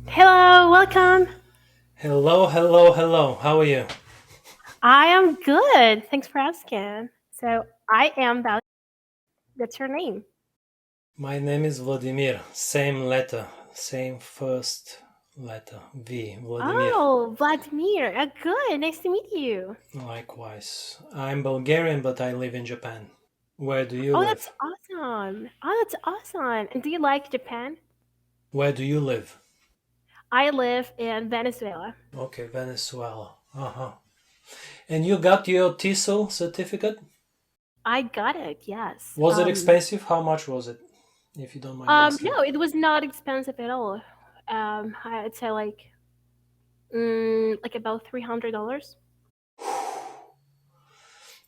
Hello, welcome. Hello, hello, hello. How are you? I am good. Thanks for asking. So I am that. That's your name. My name is Vladimir. Same letter, same first letter. V. Vladimir. Oh, Vladimir. Good. Nice to meet you. Likewise. I'm Bulgarian, but I live in Japan. Where do you Oh, that's live? awesome. Oh, that's awesome. And do you like Japan? Where do you live? I live in Venezuela. Okay, Venezuela. Uh-huh. And you got your TESOL certificate? I got it. Yes. Was it expensive? How much was it, if you don't mind me asking? No, it was not expensive at all. I'd say like about $300.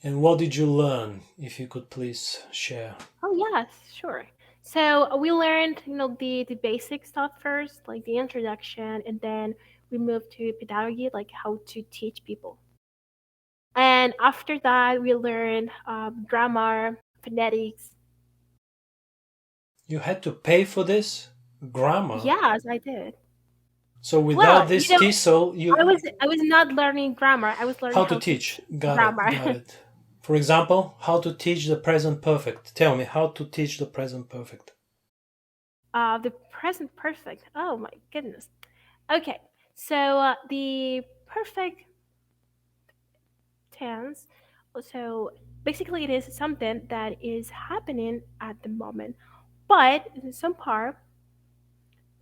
And what did you learn, if you could please share? Oh yes, sure. So we learned, the basic stuff first, like the introduction, and then we moved to pedagogy, like how to teach people. And after that, we learned grammar, phonetics. You had to pay for this? Grammar? Yes, I did. So Well, without this TESOL, I was not learning grammar. I was learning how to how to teach? teach Got it, grammar. got it. For example, how to teach the present perfect. Tell me how to teach the present perfect. The present perfect. Oh my goodness. Okay, so the perfect tense. So basically, it is something that is happening at the moment, but in some part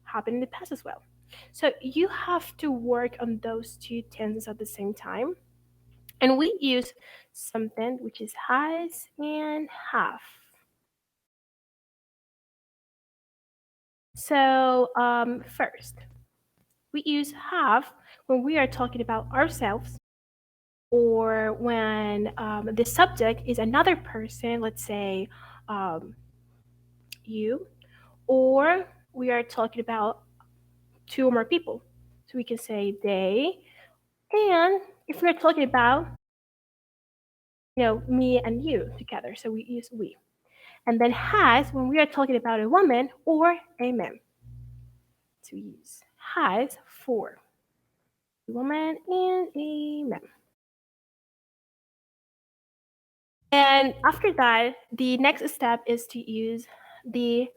happened in the past as well. So you have to work on those two tenses at the same time. And we use something which is has and have. So first, we use have when we are talking about ourselves or when the subject is another person, let's say um, you, or we are talking about two or more people. So we can say they. And if we're talking about, me and you together, so we use we. And then has when we are talking about a woman or a man. So we use has for a woman and a man. And after that, the next step is to use the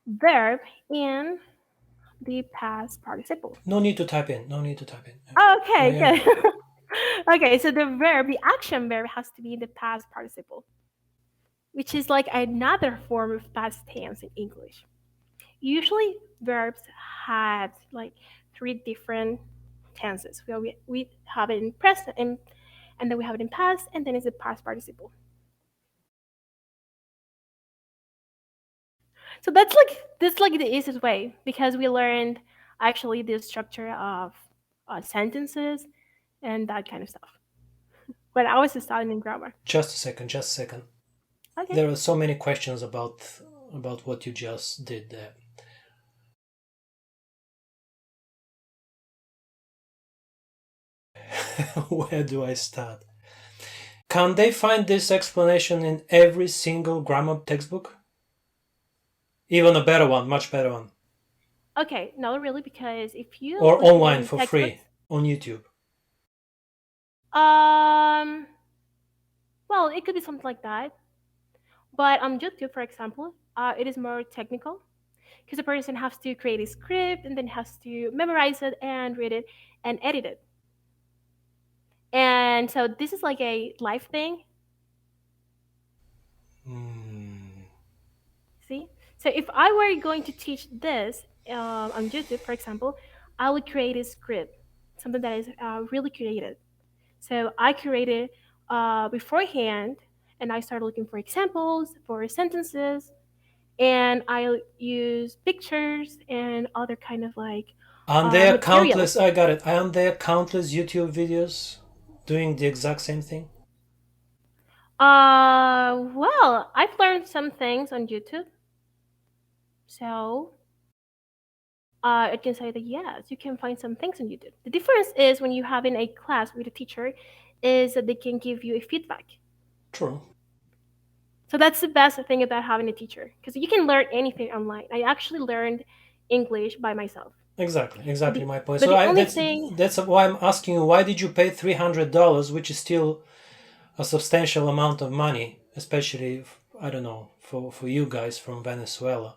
verb in the past participle. No need to type in. No need to type in. Okay, Yeah, yeah. good. Okay, so the action verb has to be in the past participle, which is like another form of past tense in English. Usually, verbs have like three different tenses. We have it in present, and then we have it in past, and then it's a past participle. So that's like the easiest way because we learned actually the structure of sentences and that kind of stuff when I was studying grammar. Just a second, just a second. Okay. There are so many questions about what you just did there. Where do I start? Can they find this explanation in every single grammar textbook? Even a better one, much better one. Okay, not really, because if you Or look online in for free textbooks, on YouTube. um, well, it could be something like that. But on YouTube, for example, it is more technical because the person has to create a script and then has to memorize it and read it and edit it. And so this is like a live thing. Hmm. See, so if I were going to teach this on YouTube, for example, I would create a script, something that is really creative. So I created beforehand, and I started looking for examples for sentences, and I use pictures and other kind of like Aren't there materials. countless, I got it, aren't there countless YouTube videos doing the exact same thing? Well, I've learned some things on YouTube, so I can say that yes, you can find some things on YouTube. The difference is when you have in a class with a teacher, is that they can give you a feedback. True. So that's the best thing about having a teacher because you can learn anything online. I actually learned English by myself. Exactly The, my point. but So the I only thing, that's why I'm asking you, why did you pay $300, which is still a substantial amount of money, especially I don't know for you guys from Venezuela.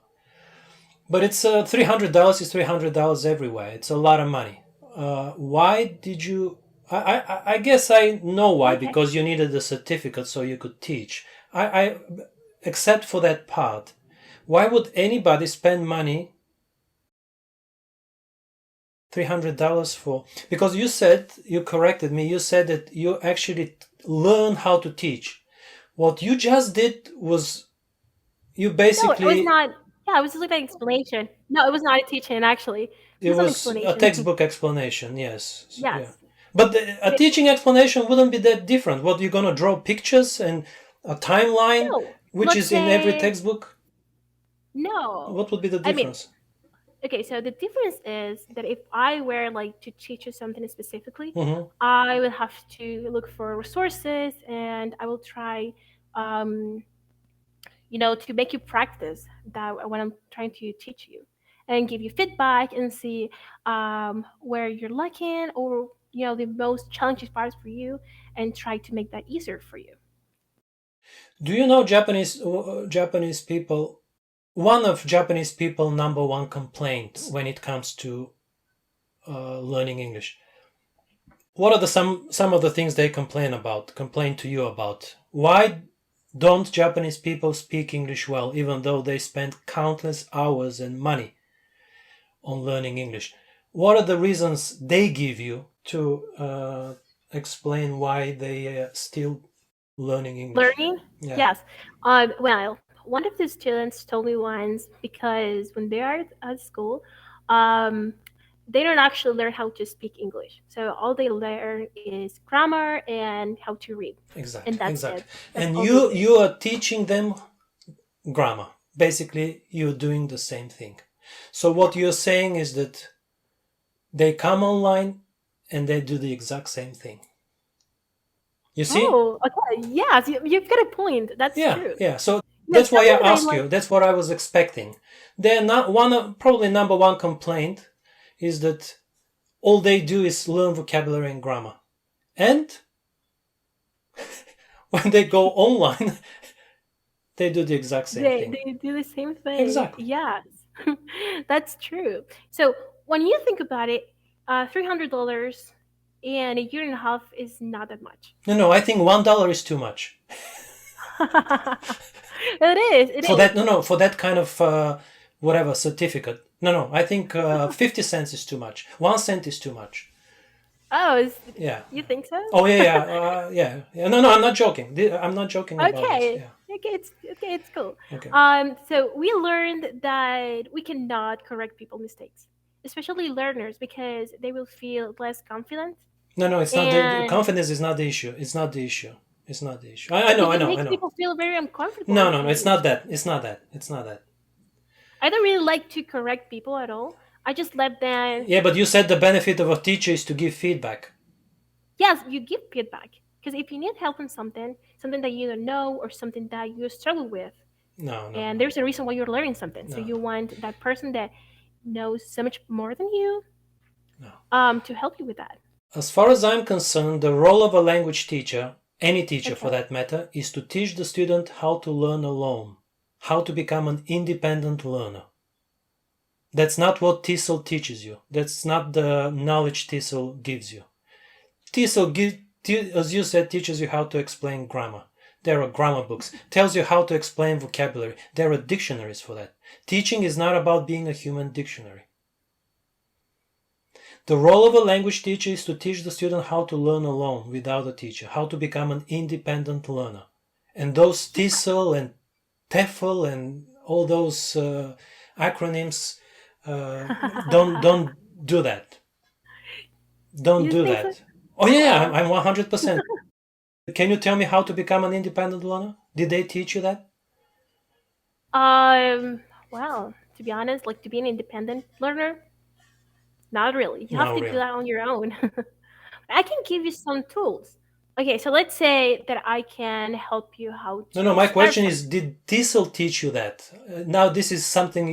But it's $300 is $300 everywhere. It's a lot of money. Why did you? I guess I know why, okay. because you needed a certificate so you could teach. I except for that part. Why would anybody spend money $300 for? Because you corrected me. You said that you actually learn how to teach. What you just did was you No, it was basically not. Yeah, it was just like an explanation. No, it was not a teaching actually. It it was an was a explanation. textbook explanation. Yes, so, yeah. Yes. But a It, teaching explanation wouldn't be that different. What, you're gonna draw pictures and a timeline, no, which let's is in every say textbook? no. What would be the I mean, difference? okay, so the difference is that if I were like to teach you something specifically, Mm-hmm. I would have to look for resources and I will try, um, to make you practice that when I'm trying to teach you and give you feedback and see where you're lacking or, the most challenging parts for you and try to make that easier for you. Do you know Japanese people? One of Japanese people number one complaint when it comes to learning English. What are the some of the things they complain to you about? Why don't Japanese people speak English well, even though they spend countless hours and money on learning English? What are the reasons they give you to explain why they are still learning English? Learning? Yeah, Yes. Well, one of the students told me once because when they are at school, um, they don't actually learn how to speak English. So all they learn is grammar and how to read, and that's exactly. it. That's And all they do. you are teaching them grammar. Basically, you're doing the same thing. So what Yes. you're saying is that they come online and they do the exact same thing. You see? Oh, okay. Yes, you've got a point. That's Yeah, true. yeah. So Yeah, that's why I something that I ask like. you. That's what I was expecting. They're not probably number one complaint is that all they do is learn vocabulary and grammar. And when they go online, they do the exact same They thing. they do the same thing. Exactly. Yes, that's true. So when you think about it, $300 and a year and a half is not that much. No, I think $1 is too much It is. It for is. that. No, for that kind of whatever certificate. No, I think 50 cents is too much. 1 cent is too much. Oh, Yeah. you think so? Oh yeah. No, I'm not joking. I'm not joking about this. Okay. Yeah. Okay. It's cool. Okay. So we learned that we cannot correct people's mistakes, especially learners, because they will feel less confident No, it's not the and confidence is not the issue. It's not the issue. It's not the issue. because I it know, I makes know. people feel very uncomfortable No, in no, no. It's not English. that. It's not that. It's not that. I don't really like to correct people at all. I just let them. Yeah, but you said the benefit of a teacher is to give feedback. Yes, you give feedback because if you need help in something that you don't know or something that you struggle with, No, no, and no, there's a reason why you're learning something, so no, you want that person that knows so much more than you no. to help you with that. As far as I'm concerned, the role of a language teacher, any teacher for Okay. that matter, is to teach the student how to learn alone, how to become an independent learner. That's not what TESOL teaches you. That's not the knowledge TESOL gives you. As you said, teaches you how to explain grammar. There are grammar books. Tells you how to explain vocabulary. There are dictionaries for that. Teaching is not about being a human dictionary. The role of a language teacher is to teach the student how to learn alone without a teacher, how to become an independent learner. And those TESOL and TEFL and all those acronyms don't do that. Don't You do think so? that. Oh yeah, Oh. I'm 100%. Can you tell me how to become an independent learner? Did they teach you that? Um. Well, to be honest, like to be an independent learner, not really. You have No, to do really. that on your own. I can give you some tools. Okay, so let's say that I can help you how No. to My start question something. is, did TESOL teach you that? Now this is something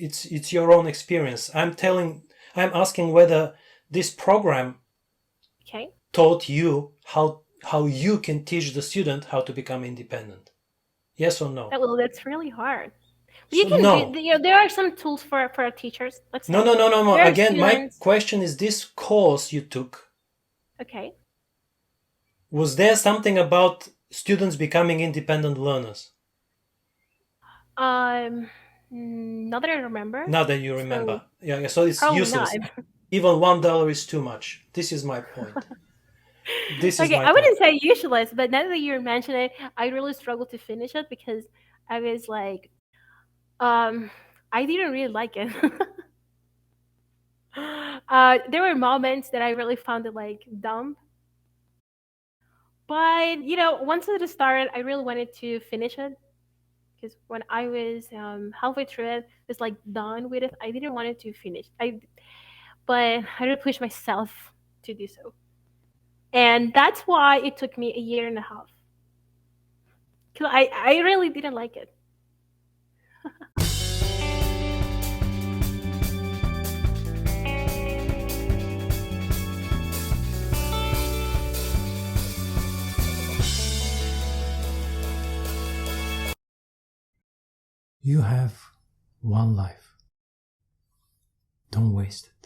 it's your own experience. I'm telling. I'm asking whether this program Okay. taught you how you can teach the student how to become independent. Yes or no? That's really hard. But you So can do. no. There are some tools for our teachers. Let's No, say no, no, no, no. there are Again, my students. question is this course you took, Okay. was there something about students becoming independent learners? Um, Not that I remember. Not that you So remember. Yeah, so it's probably not. useless. Even $1 is too much. This is my point. This is Okay, my I point. wouldn't say useless, but now that you mention it, I really struggled to finish it because I was like, um, I didn't really like it. There were moments that I really found it like dumb, but once it started, I really wanted to finish it because when I was halfway through it, was like done with it. I didn't want it to finish. But I really pushed myself to do so, and that's why it took me a year and a half because I really didn't like it. You have one life. Don't waste it.